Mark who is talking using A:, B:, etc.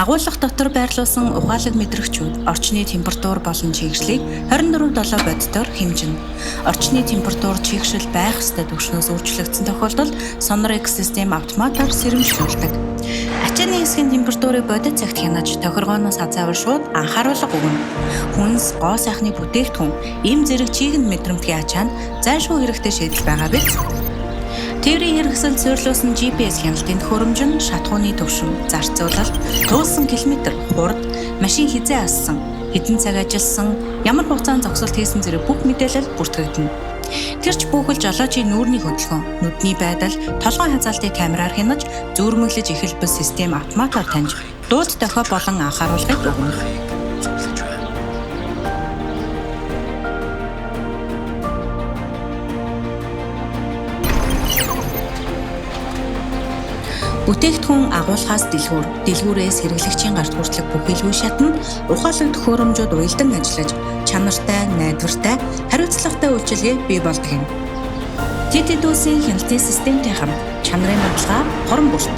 A: Агуулга дотор байрлуулсан ухаалаг мэдрэгчүүд орчны температур болон чийгшлийг 24/7 бодитоор хэмжинэ. Орчны температур чийгшил байх ёстой түвшнээс өөрчлөгдсөн тохиолдолд сонор экосистем автоматар сэрэмжлүүлдэг. Ачааны хэсгийн температурыг бодит цагт хянаж тохиргооноос азаавар шууд анхааруулга өгнө. Хүнс, гоо сайхны бүтээгдэхүүн, эм зэрэг чийгэнд мэдрэмтгий ачаанд зайлшгүй хэрэгтэй шийдэл байгаа биз? Тээврийн хэрэгсэл суйрлуулсан GPS хяналтын төхөөрөмж нь шатхууны түвшин, зарцуулалт, туулсан километр, хурд, машин хизээ ассан, хэдэн цаг ажилласан, ямар хугацаанд зогсолт хийсэн зэрэг бүх мэдээлэл бүртгэгдэнэ. Тэрч бүхэл жолоочийн нүүрний хөдөлгөөн, нүдний байдал, толгойн хязгаалтыг камераар хянаж, зүүрмөглөж эхэлбэл систем автоматар таньж, дууд дохио болон анхааруулгыг өгнө. Бүтээгдэхүүн агуулгаас дэлгүүр, дэлгүүрээс хэрэглэгчийн гарт хүртэлх бүх илгүй шатнд ухаалаг төхөөрөмжүүд уялдан ажиллаж, чанартай, найдвартай, хариуцлагатай үйлчилгээ бий болдог юм. Тэд улсын хяналтын системтэй хамт чанарын бодлогоо хорон бүрт